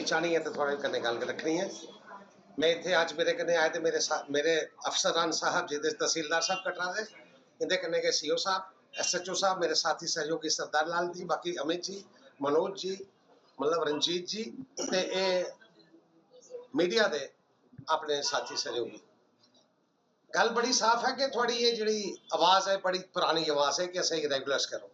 चाहनी है तो थोड़े कन्नै गल रखनी है। मैं इत्थे अज मेरे कन्नै आए तो मेरे अफसरान साहब जिहदे तहसीलदार साहब कटरा दे, इंदे कन्नै के सीओ साहब, SHO साहब, मेरे साथी सहयोगी सरदार लाल जी, बाकी अमित जी, मनोज जी, मतलब रंजीत जी ते मीडिया दे अपने साथी सहयोगी। गल बड़ी साफ है कि थोड़ी ये जी आवाज़ है बड़ी पुरानी आवाज़ है कि असें रेगुलर्स करो।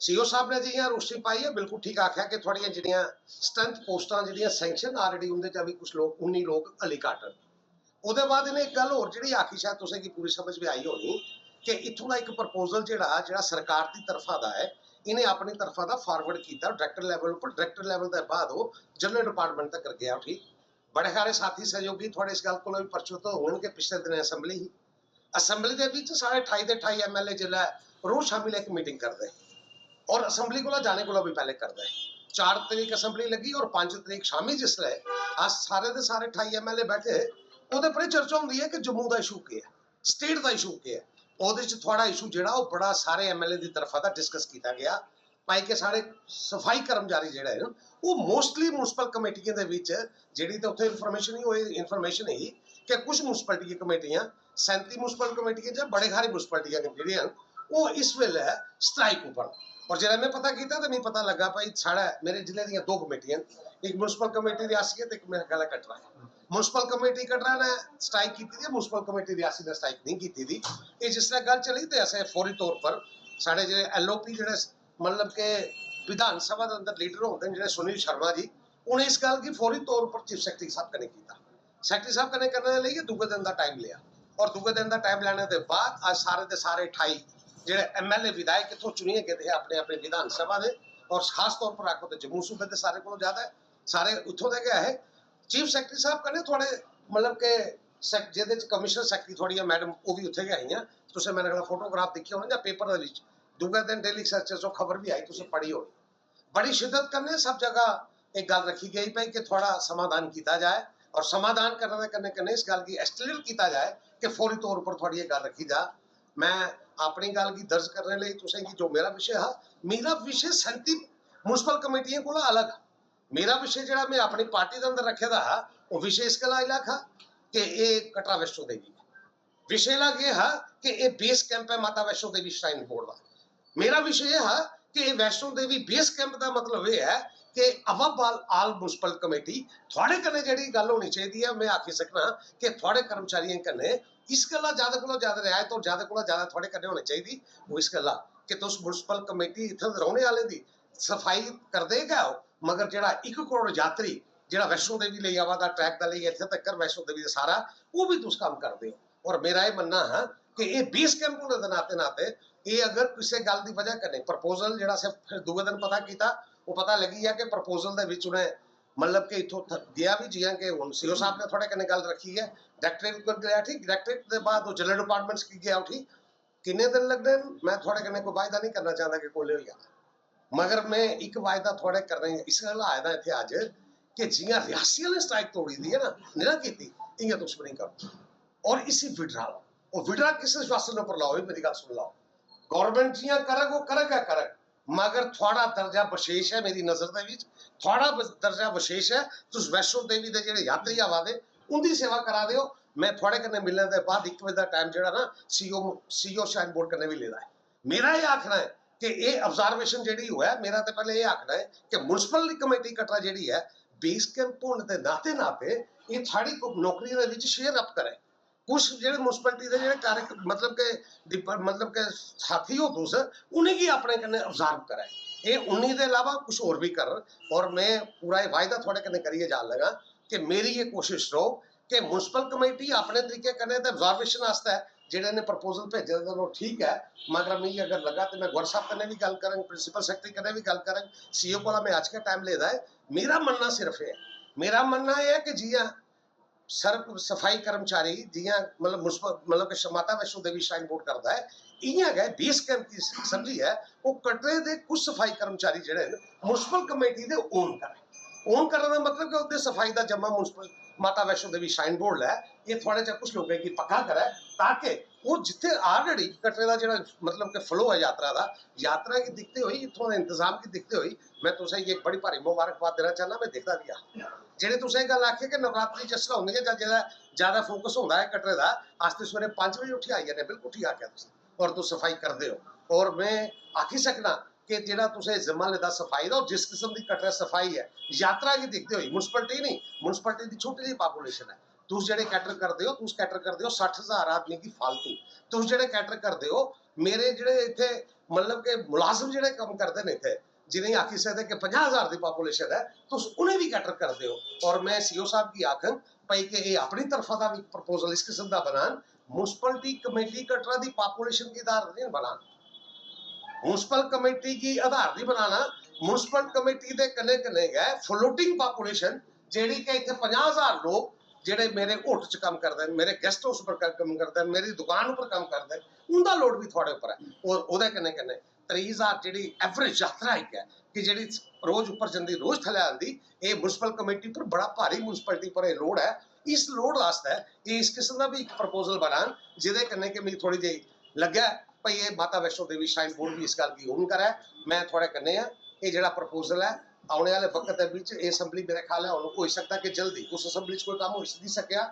सीओ साहब ने जियां रोशनी पाई है बिल्कुल ठीक आख्या कि थोड़ियां जिहड़ियां स्ट्रेंथ पोस्टां जिहड़ियां सैंक्शन ऑलरेडी उंदे च भी कुछ लोग 19 लोग हली घट्ट न। ਉਹਦੇ बाद इन्हें एक गल होर जिहड़ी आखी शायद तुसें गी पूरी समझ भी आई होनी कि इत्थों दा एक प्रपोजल जिहड़ा सरकार दी तरफा दा है, इन्हें अपनी तरफा दा फॉरवर्ड किया डायरैक्टर लैवल उपर। डायरैक्टर लैवल के बाद वो जनरल डिपार्टमेंट तक गया। ठीक, बड़े सारे साथी सहयोगी थोड़े इस गल को भी परचुत होने के पिछले दिन असैंबली ही असैंबली के बीच सारे 28 के 28 MLA जिला रोज शामिल एक मीटिंग करते और असैंबली को जाने को भी पहले करता है। 4 तरीक असैंबली लगी और 5 तरीक शामी जिसले आज सारे के सारे 28 MLA बैठे, ਉਹਦੇ पर चर्चा होंगी है कि जम्मू का इशू क्या है, स्टेट का इशू क्या है। ਉਹਦੇ ਚ थोड़ा इशू ਜਿਹੜਾ ਉਹ बड़ा सारे MLA की तरफा ਦਾ डिस्कस किया गया। ਭਾਈ के सारे सफाई कर्मचारी ਜਿਹੜੇ ਹਨ ਉਹ ਮੋਸਟਲੀ म्यूनसिपल कमेटियां ਦੇ ਵਿੱਚ ਜਿਹੜੀ ਤਾਂ ਉੱਥੇ ਇਨਫੋਰਮੇਸ਼ਨ ਹੀ ਹੋਈ ਇਨਫੋਰਮੇਸ਼ਨ ਹੀ ਕਿ ਕੁਝ म्यूनसिपलिटी कमेटियां 37 म्यूनसिपल कमेटियां ਜਾਂ बड़े सारी म्यूनसिपलिटियां ਜਿਹੜੀਆਂ वो इस वेले स्ट्राइक उपर। और जरा मैं पता किया तो नहीं पता लगा भाई साढ़ा मेरे जिले दी 2 कमेटियां, एक म्यूनसिपल कमेटी रियासी है तो एक मेरा गला कटरा है। म्यूनसिपल कमेटी कटरा ने स्ट्राइक की थी, म्यूनसिपल कमेटी रियासी ने स्ट्राइक नहीं की थी। ये जिसने गल चली तो ऐसे फौरी तौर पर साढ़े जो LOP जो मतलब के विधान सभा के अंदर लीडर होते हैं जो सुनील शर्मा जी, उन्हें इस गल की फौरी तौर पर चीफ सैकटरी साहब कने किया। सैकटरी साहब कने करने लिए दूसरे दिन का टाइम लिया और दूसरे दिन का टाइम लेने के बाद आज सारे के सारे 28 जो MLA विधायक इतों चुनिए गए थे अपने अपने विधान सभा के, और खास तौर पर आखो तो जम्मू सूबे के सारे को ज्यादा सारे उतों दे गया है। चीफ सैकटरी साहब कने थोड़े मतलब के जिहदे कमिश्नर सैकटरी थोड़ी मैडम वो भी उत्थे गई हैं, तुसें मेरे ख्याल फोटोग्राफ देखी होने या पेपर दे विच दूसरे दिन डेली सर्च खबर भी आई तुसें पढ़ी होनी। बड़ी शिद्दत करने सब जगह एक गल रखी गई भाई कि थोड़ा समाधान किया जाए और समाधान करने के कन्ने इस गल की एक्सटेंड किया जाए कि फौरी तौर पर थोड़ी ये गल रखी जा। मैं अपनी गल की दर्ज करने लिए तुसें की जो मेरा विषय है, मेरा विषय 37 म्यूनसिपल कमेटियां को अलग। मेरा विषय जो मैं अपनी पार्टी के अंदर रखे था वो विषय इस गला अलग है कि ये कटरा वैष्णो देवी विषय अलग ये है कि ये बेस कैंप है माता वैष्णो देवी श्राइन बोर्ड का। मेरा विषय यह है कि वैष्णो देवी बेस कैंप का मतलब यह है कि अवब आल म्यूनसिपल कमेटी थोड़े कने जी गल होनी चाहिए है। मैं आखी सकना कि थोड़े कर्मचारियों कने इस गल्ला ज्यादा को ज्यादा रियायत और ज्यादा को ज्यादा थोड़े करने होने चाहिए। वो इस गल्ला कि तुम म्यूनसिपल कमेटी इत्थे रौहने वाले की सफाई कर देगा मगर जो 1 करोड़ यात्री जो वैष्णो देवी ले आवा ट्रैक का लिए इतने तक वैष्णो देवी सारा वो भी तुम काम कर दो। और मेरा ये मनना है कि ये बेस कैंप होने के नाते नाते ये अगर किसी गल की वजह करने प्रपोजल जो फिर दूसरे दिन पता किया वो पता लगी है कि प्रपोजल के उन्हें मतलब कि इतों गया भी जियां कि हम सीओ साहब ने थोड़े कने गल रखी है डायरैक्टरेट को गया। ठीक, डायरैक्टरेट के बाद वो जनरल डिपार्टमेंट्स की गया। ठीक, किन्ने दिन लगने मैं थोड़े कने कोई वायदा नहीं करना चाहता कि कोई ले जाना, मगर मैं एक वायदा थोड़े कर रही इस गल आया था इतने अज कि जियां रियासी ने स्ट्राइक तोड़ी दी है ना नहीं की इं तुम नहीं करो और इसी विड्रा लो और विड्रा किस वास्ते पर लाओ। मेरी गल सुन लो, गवर्नमेंट जियां करग वो करग मगर थोड़ा दर्जा विशेष है मेरी नज़र के थोड़ा दर्जा विशेष है। तुम वैष्णो देवी के जो यात्री आवा दे उनकी सेवा करा दो। मैं थोड़े कने मिलने के बाद 1 बजे का टाइम जो ना सीओ श्राइन बोर्ड कने भी लेना है। मेरा ये आखना है कि ये ऑब्जर्वेशन जी हुआ है, मेरा तो पहले ये आखना है कि म्यूनसिपल कमेटी कटरा जी है बेस कैंप होने के नाते नाते ये साड़ी नौकरियों के शेयर अप करे। कुछ जो म्यूनसिपलिटी के जो कार्य मतलब के साथी हो दूसरे उन्हें की अपने कने ऑब्जर्व कराए ये उन्हीं के अलावा कुछ और भी कर। और मैं पूरा वायदा थोड़े कने करिए जा लगा कि मेरी ये कोशिश रहो कि म्यूनसिपल कमेटी अपने तरीके कने ऑब्जर्वेशन वास्ते जेडे ने प्रपोजल भेजे वो ठीक है, मगर मैं अगर लगा तो मैं गौर साहब कने भी गल करें, प्रिंसीपल सैकटरी कने भी गल करें, सीओ को मैं आज का टाइम लेदा है। मेरा मनना सिर्फ है, मेरा मनना यह है कि जियां सर सफाई कर्मचारी जियां मतलब मतलब कि माता वैष्णो देवी श्राइन बोर्ड करता है इं गए बेस कैंप की समझी है वो कटरे के कुछ सफाई कर्मचारी जोड़े म्यूनसिपल कमेटी के ओन करें। ओन करने का मतलब कि उसके सफाई का जमा म्यूनसिपल माता वैष्णो देवी श्राइन बोर्ड है ये थोड़े जे कुछ लोगों की पक्का करे ताकि वो जिथे ऑलरेडी कटरे का जो मतलब के फ्लो है यात्रा की दिखते हुई इतों इंतजाम की दिखते हुई मैं तुसें एक बड़ी भारी मुबारकबाद देना चाहना। मैं देखता भी ਜਿਹੜੇ ਤੁਸੀਂ ਇਹ ਗੱਲ ਆਖੀ ਕਿ ਨਵਰਾਤਰੀ ਜਿਸ ਤਰ੍ਹਾਂ ਹੁੰਦੀ ਹੈ ਜਾਂ ਜਿਹੜਾ ਜ਼ਿਆਦਾ ਫੋਕਸ ਹੁੰਦਾ ਹੈ ਕਟਰੇ ਦਾ ਅੱਜ ਤੇ ਸਵੇਰੇ 5 ਵਜੇ ਉੱਠੀ ਆਈ ਨੇ ਬਿਲਕੁਲ ਠੀਕ ਆਖਿਆ ਤੁਸੀਂ ਔਰ ਤੁਸੀਂ ਸਫਾਈ ਕਰਦੇ ਹੋ ਔਰ ਮੈਂ ਆਖੀ ਸਕਣਾ कि ਜਿਹੜਾ ਤੁਸੀਂ ਜ਼ਿੰਮਾ ਲੈਦਾ ਸਫਾਈ ਦਾ ਜਿਸ ਕਿਸਮ ਦੀ ਕਟਰਾ ਸਫਾਈ ਹੈ ਯਾਤਰਾ ਕੀ ਦਿਖਦੇ ਹੋਈ म्यूनसिपैलिटी नहीं म्यूनसिपैलिटी ਦੀ ਛੋਟੀ ਜਿਹੀ ਪਾਪੂਲੇਸ਼ਨ ਹੈ ਤੁਸੀਂ ਜਿਹੜੇ ਕੈਟਰ ਕਰਦੇ ਹੋ 60,000 ਆਦਮੀ ਦੀ ਫालतू ਤੁਸੀਂ ਜਿਹੜੇ ਕੈਟਰ ਕਰਦੇ ਹੋ ਮੇਰੇ ਜਿਹੜੇ ਇੱਥੇ मतलब ਕਿ ਮੁਲਾਜ਼ਮ ਜਿਹੜੇ ਕੰਮ ਕਰਦੇ ਨੇ ਇੱਥੇ जिन्हें आखी सकते कि 50,000 की पॉपुलेशन है तो उन्हें भी कैटर करते हो और मैं सीओ साहब की आखन भाई कि ये अपनी तरफा का भी प्रपोजल इस किस्म का बनान म्यूनसिपैलिटी कमेटी कटरा की पॉपुलेशन के आधार नहीं बनान म्यूनसिपल कमेटी की आधार नहीं बनाना म्यूनसिपल कमेटी के कन्ने कन्ने है फ्लोटिंग पॉपुलेशन जेडी कि इतने 50,000 लोग जेडे मेरे होटल च काम करते हैं मेरे गेस्ट हाउस पर काम करते हैं मेरी दुकान पर काम करते हैं उनका लोड भी थोड़े उपर है और वो कन्ने कन्ने 30,000 जी एवरेज यात्रा एक है कि जी रोज उपर जाती रोज थले आती ये म्यूनसिपल कमेटी पर बड़ा भारी म्यूनसिपैलिटी पर लोड है इस लोड वास्ते ये इस किस्म का भी एक प्रपोजल बनान जिदे कन्ने कि मेरी थोड़ी जी लग्या भाई ये माता वैष्णो देवी श्राइन बोर्ड भी इस गल की हुन करे मैं थोड़े कन्ने ये जो प्रपोजल है आने वाले वक्त के असैम्बली मेरे ख्याल है हो सकता कि जल्दी उस असैम्बली कोई काम हो नहीं सकिया।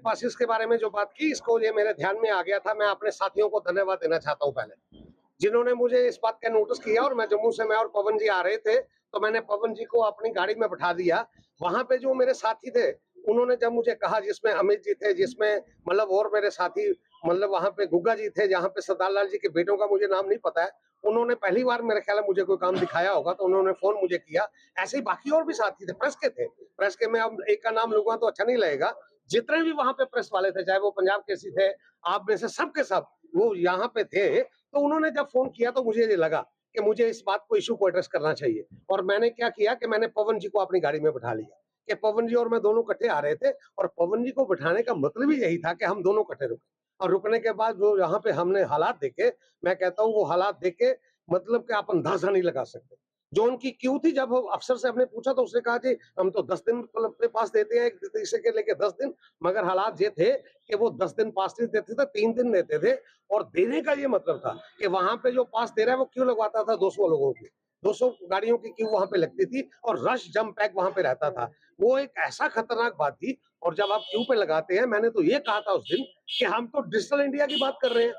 पासिस के बारे में जो बात की इसको ये मेरे ध्यान में आ गया था मैं अपने साथियों को धन्यवाद देना चाहता हूँ पहले जिन्होंने मुझे इस बात का नोटिस किया और मैं जम्मू से मैं और पवन जी आ रहे थे तो मैंने पवन जी को अपनी गाड़ी में बैठा दिया वहां पे जो मेरे साथी थे उन्होंने जब मुझे कहा जिसमें अमित जी थे जिसमें मतलब और मेरे साथी मतलब वहां पे गुग्गा जी थे जहाँ पे सरदार लाल जी के बेटों का मुझे नाम नहीं पता है उन्होंने पहली बार मेरे ख्याल मुझे कोई काम दिखाया होगा तो उन्होंने फोन मुझे किया ऐसे ही बाकी और भी साथी थे प्रेस के मैं अब एक का नाम लूंगा तो अच्छा नहीं लगेगा जितने भी वहां पे प्रेस वाले थे चाहे वो पंजाब केसी थे आप में से सब के सब वो यहाँ पे थे तो उन्होंने जब फोन किया तो मुझे ये लगा कि मुझे इस बात को इशू को एड्रेस करना चाहिए और मैंने क्या किया कि मैंने पवन जी को अपनी गाड़ी में बैठा लिया कि पवन जी और मैं दोनों इकट्ठे आ रहे थे और पवन जी को बैठाने का मतलब ही यही था कि हम दोनों इकट्ठे रुके और रुकने के बाद जो यहाँ पे हमने हालात देखे मैं कहता हूँ वो हालात देखे मतलब कि आप अंदाजा नहीं लगा सकते जो उनकी क्यों थी जब अफसर से हमने पूछा तो उसने कहा जी हम तो 10 दिन अपने पास देते हैं एक तीसरे के लेके 10 दिन मगर हालात ये थे कि वो 10 दिन पास नहीं देते थे 3 दिन देते थे और देने का ये मतलब था कि वहां पे जो पास दे रहा है वो क्यों लगवाता था 200 लोगों की 200 गाड़ियों की क्यों वहां पे लगती थी और रश जम पैक वहां पे रहता था वो एक ऐसा खतरनाक बात थी और जब आप क्यों पे लगाते हैं मैंने तो ये कहा था उस दिन कि हम तो डिजिटल इंडिया की बात कर रहे हैं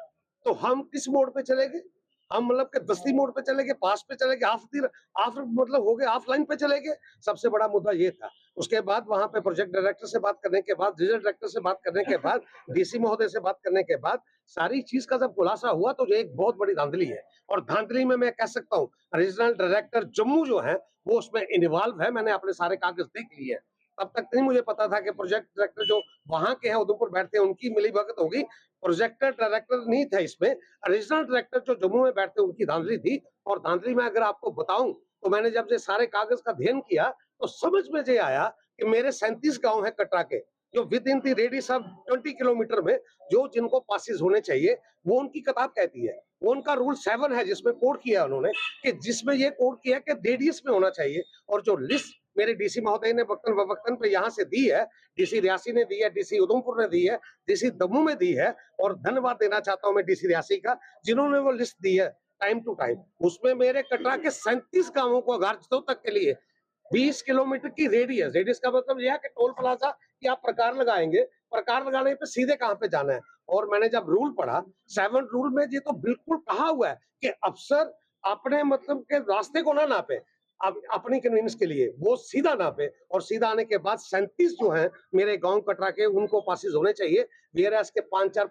तो हम किस मोड पे चलेंगे हम मतलब के दस्ती मोड पे चले गए पास पे चले गए ऑफ मतलब हो गए ऑफलाइन पे चले गए सबसे बड़ा मुद्दा ये था उसके बाद वहां पे प्रोजेक्ट डायरेक्टर से बात करने के बाद रीजनल डायरेक्टर से बात करने के बाद डीसी महोदय से बात करने के बाद सारी चीज का जब खुलासा हुआ तो ये एक बहुत बड़ी धांधली है और धांधली में मैं कह सकता हूँ रीजनल डायरेक्टर जम्मू जो है वो उसमें इन्वॉल्व है मैंने अपने सारे कागज देख लिए हैं तब तक नहीं मुझे पता था कि प्रोजेक्ट डायरेक्टर जो वहां के हैं उधमपुर बैठते हैं उनकी मिली भगत होगी प्रोजेक्टर डायरेक्टर नहीं था इसमें रीजनल डायरेक्टर जो जम्मू में बैठते उनकी धांधली थी और धांधली में अगर आपको बताऊं तो मैंने जब ये सारे कागज का अध्ययन किया तो समझ में ये आया कि मेरे 37 गांव है कटरा के जो with in the radius of 20 kilometre में जो जिनको पासिस होने चाहिए वो उनकी किताब कहती है वो उनका रूल 7 है जिसमें कोड किया उन्होंने कि जिसमें ये कोड किया कि रेडियस में होना चाहिए और जो लिस्ट मेरे डीसी महोदय ने वक्तन वक्तन पे यहाँ से दी है डीसी रियासी ने दी है डीसी उधमपुर ने दी है डीसी दमू में दी है और धन्यवाद देना चाहता हूँ मैं डीसी रियासी का जिन्होंने वो लिस्ट दी है टाइम टू टाइम उसमें मेरे कटरा के 37 गांवों को अगारजतों तक के लिए 20 किलोमीटर की रेडियस का मतलब यह है कि टोल प्लाजा की आप प्रकार लगाएंगे प्रकार लगाने पे सीधे कहाँ पे जाना है और मैंने जब रूल पढ़ा 7 रूल में ये तो बिल्कुल कहा हुआ है कि अफसर अपने मतलब के रास्ते को ना नापे अपनी कन्वीनियंस के लिए वो सीधा नापे और सीधा आने के बाद 37 जो है मेरे गांव कटरा के उनको पासिस होने चाहिए वेयरएस के 5-4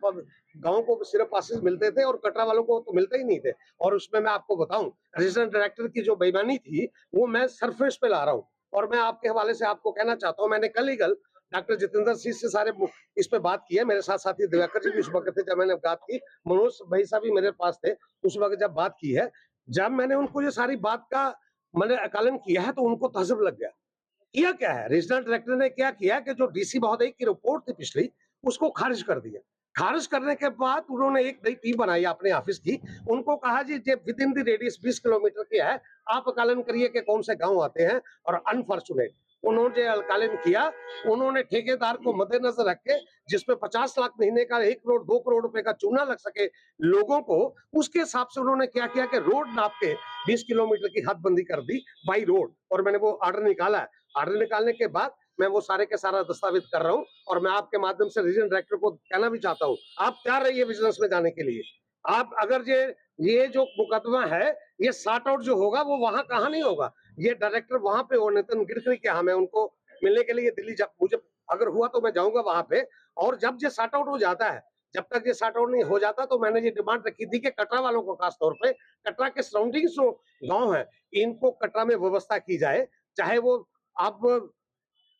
गांव को सिर्फ पासिस मिलते थे और कटरा वालों को तो मिलते ही नहीं थे और उसमें मैं आपको बताऊं रीजनल डायरेक्टर की जो बेईमानी थी वो मैं सरफेस पे ला रहा हूँ और मैं आपके हवाले से आपको कहना चाहता हूँ मैंने कल ही डॉक्टर जितेंद्र सिंह से सारे इस पे बात की है मेरे साथ साथी दिवाकर जी भी उस वक्त थे जब मैंने बात की मनोज भाई साहब भी मेरे पास थे उस वक्त जब बात की है जब मैंने उनको ये सारी बात का मैंने आकलन किया है तो उनको तहज़ुब लग गया किया क्या है रीजनल डायरेक्टर ने क्या किया कि जो डीसी महोदय की रिपोर्ट थी पिछली उसको खारिज कर दिया खारिज करने के बाद उन्होंने एक नई टीम बनाई अपने ऑफिस की उनको कहा जी within the radius 20 kilometre की है आप आकलन करिए कि कौन से गांव आते हैं और अनफॉर्चुनेट उन्होंने जो अल्पकालीन किया, उन्होंने ठेकेदार को मद्देनजर रख के जिसपे 50 लाख महीने का 1 करोड़ 2 करोड़ रुपए का चूना लग सके लोगों को, उसके हिसाब से उन्होंने क्या किया कि रोड नाप के 20 किलोमीटर की हदबंदी कर दी बाई रोड, और मैंने वो ऑर्डर निकाला है। ऑर्डर निकालने के बाद मैं वो सारे के सारा दस्तावेज कर रहा हूँ, और मैं आपके माध्यम से रीजनल डायरेक्टर को कहना भी चाहता हूँ, आप तैयार रहिए विजिलेंस में जाने के लिए। आप अगर ये जो मुकदमा है, ये सॉर्ट आउट जो होगा वो वहां कहाँ नहीं होगा, ये डायरेक्टर वहां पे और नितिन गडकरी के यहाँ मैं उनको मिलने के लिए दिल्ली जब मुझे अगर हुआ तो मैं जाऊंगा वहां पे, और जब ये सॉर्ट आउट हो जाता है, जब तक ये सॉर्ट आउट नहीं हो जाता तो मैंने ये डिमांड रखी थी कि कटरा वालों को खास तौर पे, कटरा के सराउंडिंग जो गांव है, इनको कटरा में व्यवस्था की जाए, चाहे वो आप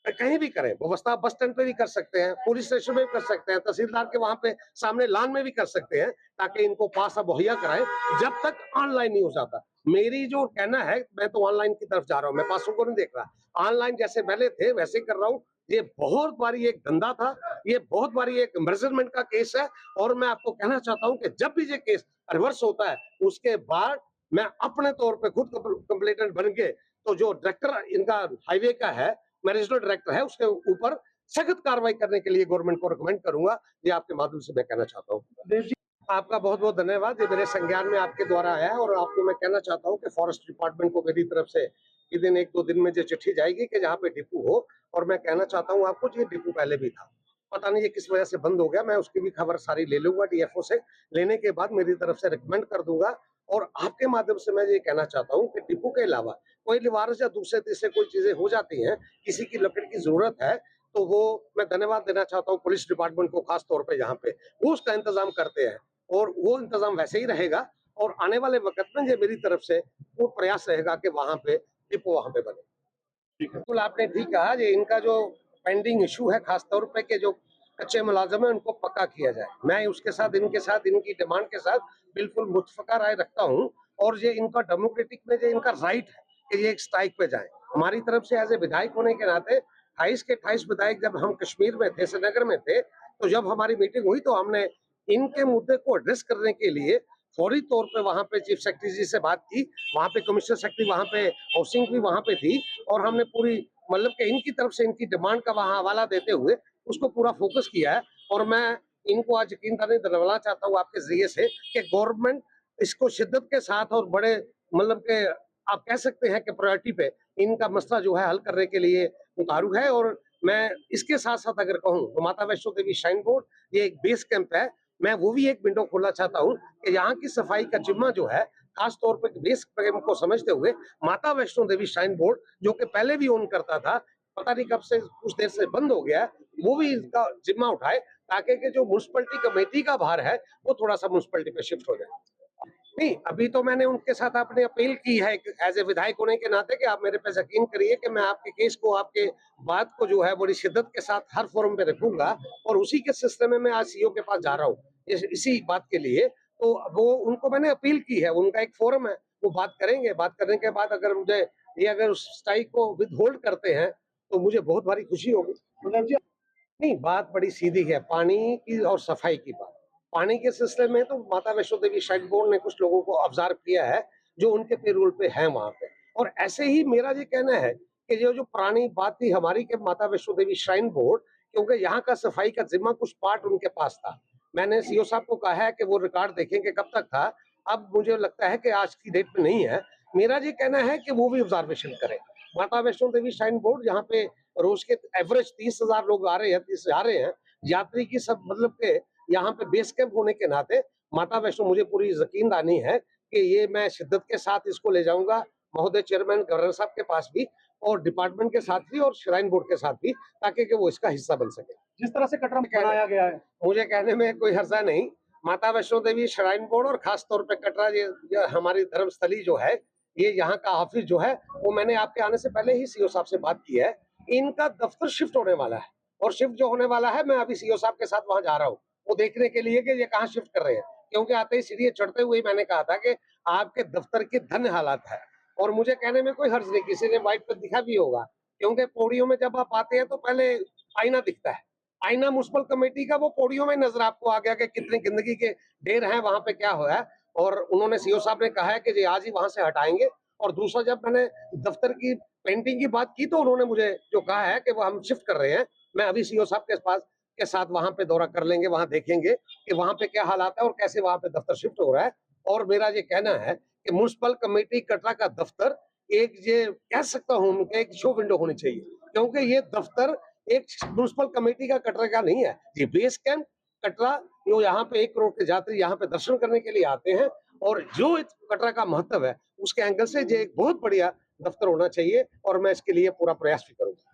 कहीं भी करें व्यवस्था, बस स्टैंड पे भी कर सकते हैं, पुलिस स्टेशन में भी कर सकते हैं, तहसीलदार के वहां पे सामने लान में भी कर सकते हैं, ताकि इनको पास मुहैया कराएं जब तक ऑनलाइन नहीं हो जाता। मेरी जो कहना है, मैं तो ऑनलाइन की तरफ जा रहा हूँ, मैं पासों को नहीं देख रहा। ऑनलाइन जैसे पहले थे वैसे कर रहा हूँ। ये बहुत बारी एक धंधा था, ये बहुत बारी एक मेजरमेंट का केस है, और मैं आपको कहना चाहता हूँ कि जब भी ये केस रिवर्स होता है उसके बाद मैं अपने तौर पर खुद कंप्लेंटेंट बन के, तो जो डायरेक्टर इनका हाईवे का है, मैं रीजनल डायरेक्टर है, उसके ऊपर सख्त कार्रवाई करने के लिए गवर्नमेंट को रिकमेंड करूंगा। ये आपके माध्यम से मैं कहना चाहता हूँ। देव जी, आपका बहुत बहुत धन्यवाद, ये मेरे संज्ञान में आपके द्वारा आया है, और आपको मैं कहना चाहता हूँ कि फॉरेस्ट डिपार्टमेंट को मेरी तरफ से विदिन 1-2 दिन में जो चिट्ठी जाएगी कि जहाँ पे डिपो हो, और मैं कहना चाहता हूँ आपको, ये डिपो पहले भी था, पता नहीं ये किस वजह से बंद हो गया, मैं उसकी भी खबर सारी ले लूंगा डीएफओ से, लेने के बाद मेरी तरफ से रिकमेंड कर दूंगा। और आपके माध्यम से मैं ये कहना चाहता हूँ कि डिपो के अलावा कोई लिवारस या दूसरे तीसरे कोई चीजें हो जाती हैं, किसी की लकड़ी की जरूरत है, तो वो मैं धन्यवाद देना चाहता हूँ पुलिस डिपार्टमेंट को, खास तौर पे यहाँ पे वो उसका इंतजाम करते हैं, और वो इंतजाम वैसे ही रहेगा, और आने वाले वक्त में ये मेरी तरफ से वो प्रयास रहेगा कि वहां पे डिपो वहां पे बने। बिल्कुल आपने ठीक कहा, ये इनका जो पेंडिंग इशू है, खास तौर पे के जो कच्चे मुलाजम है उनको पक्का किया जाए। मैं उसके साथ इनकी डिमांड के साथ बिल्कुल मुत्फका राय रखता हूँ, और ये इनका डेमोक्रेटिक में जो इनका राइट है कि ये एक स्ट्राइक पे जाए। हमारी तरफ से एज ए विधायक होने के नाते 28 के 28 विधायक जब हम कश्मीर में थे, श्रीनगर में थे, तो जब हमारी मीटिंग हुई तो हमने इनके मुद्दे को एड्रेस करने के लिए फौरी तौर पे वहां पे चीफ सेक्रेटरी जी से बात की, वहां पे कमिश्नर सेक्रेटरी, वहां पे हाउसिंग भी वहां पे थी, और हमने पूरी मतलब कि इनकी तरफ से इनकी डिमांड का वहां हवाला देते हुए उसको पूरा फोकस किया है। और मैं इनको आज यकीन दिलवाना चाहता हूँ आपके जरिए से कि गवर्नमेंट इसको शिद्दत के साथ और बड़े मतलब के आप कह सकते हैं कि प्रायोरिटी पे इनका मसला जो है हल करने के लिए उतारू है। और मैं इसके साथ साथ अगर कहूँ तो माता वैष्णो देवी श्राइन बोर्ड ये एक बेस कैंप है, मैं वो भी एक विंडो खोलना चाहता हूँ कि यहाँ की सफाई का जिम्मा जो है, खास तौर पर बेस कैंप को समझते हुए माता वैष्णो देवी श्राइन बोर्ड जो कि पहले भी ओन करता था, पता नहीं कब से कुछ देर से बंद हो गया, वो भी इसका जिम्मा उठाए, ताकि कि जो म्युनिसिपैलिटी कमेटी का भार है वो थोड़ा सा म्युनिसिपैलिटी पे शिफ्ट हो जाए। नहीं, अभी तो मैंने उनके साथ अपनी अपील की है एज ए विधायक होने के नाते कि आप मेरे पे यकीन करिए कि मैं आपके केस को, आपके बात को जो है बड़ी शिद्दत के साथ हर फोरम पे रखूंगा, और उसी के सिलसिले में मैं आज सीईओ के पास जा रहा हूँ इसी बात के लिए। तो वो उनको मैंने अपील की है, उनका एक फोरम है, वो बात करेंगे, बात करने के बाद अगर मुझे ये अगर उस स्ट्राइक को विद होल्ड करते हैं तो मुझे बहुत भारी खुशी होगी। नहीं, बात बड़ी सीधी है, पानी की और सफाई की बात। पानी के सिलसिले में तो माता वैष्णो देवी श्राइन बोर्ड ने कुछ लोगों को ऑब्जर्व किया है, जो उनके पेरोल पे हैं वहाँ पे। और ऐसे ही मेरा ये कहना है कि ये जो पुरानी बात थी हमारी कि माता वैष्णो देवी श्राइन बोर्ड, क्योंकि यहाँ का सफाई का जिम्मा कुछ पार्ट उनके पास था। मैंने सीओ साहब को कहा है कि वो रिकॉर्ड देखेंगे कब तक था, अब मुझे लगता है कि आज की डेट में नहीं है। मेरा ये कहना है कि वो भी ऑब्जर्वेशन करें। माता वैष्णो देवी श्राइन बोर्ड यहाँ पे रोज के एवरेज 30,000 लोग आ रहे हैं, 30 आ रहे हैं, यात्री की सब मतलब के यहाँ पे बेस कैंप होने के नाते माता वैष्णो मुझे पूरी यकीनदानी है कि ये मैं शिद्दत के साथ इसको ले जाऊंगा महोदय चेयरमैन गवर्नर साहब के पास भी, और डिपार्टमेंट के साथ भी, और श्राइन बोर्ड के साथ भी, ताकि कि वो इसका हिस्सा बन सके। जिस तरह से कटरा बनाया गया है, मुझे कहने में कोई हर्जा नहीं। माता वैष्णो देवी श्राइन बोर्ड और खास तौर पर कटरा ये हमारी धर्मस्थली जो है, ये यहाँ का ऑफिस जो है, वो मैंने आपके आने से पहले ही सीओ साहब से बात की है, इनका दफ्तर शिफ्ट होने वाला है, और शिफ्ट जो होने वाला है मैं अभी सीओ साहब के साथ वहां जा रहा हूँ वो देखने के लिए कि ये कहाँ शिफ्ट कर रहे हैं, क्योंकि आते ही सीढ़ी चढ़ते हुए मैंने कहा था कि आपके दफ्तर की धन्य हालात है। और मुझे कहने में कोई हर्ज नहीं, किसी ने व्हाइट पर दिखा भी होगा, क्योंकि पौड़ियों में जब आप आते हैं तो पहले आईना दिखता है, आईना म्युनिसिपल कमेटी का वो पौड़ियों में नजर आपको आ गया कि कितनी गंदगी के ढेर हैं वहां पे, क्या हुआ है। और उन्होंने सीओ साहब ने कहा है कि जी आज ही वहां से हटाएंगे, और दूसरा, जब मैंने दफ्तर की पेंटिंग की बात की तो उन्होंने मुझे जो कहा है कि वो हम शिफ्ट कर रहे हैं। मैं अभी सीईओ साहब के पास के साथ वहां पे दौरा कर लेंगे, वहां देखेंगे कि वहां पे क्या हालात है और कैसे वहां पे दफ्तर शिफ्ट हो रहा है। और मेरा ये कहना है कि म्युनिसिपल कमेटी कटरा का दफ्तर एक, ये कह सकता हूँ, एक शो विंडो होनी चाहिए, क्योंकि ये दफ्तर एक म्युनिसिपल कमेटी का कटरा का नहीं है, ये बेस कैंप कटरा, जो यहाँ पे 1 करोड़ के यात्री यहाँ पे दर्शन करने के लिए आते हैं, और जो कटरा का महत्व है उसके एंगल से ये एक बहुत बढ़िया दफ्तर होना चाहिए, और मैं इसके लिए पूरा प्रयास भी करूंगा।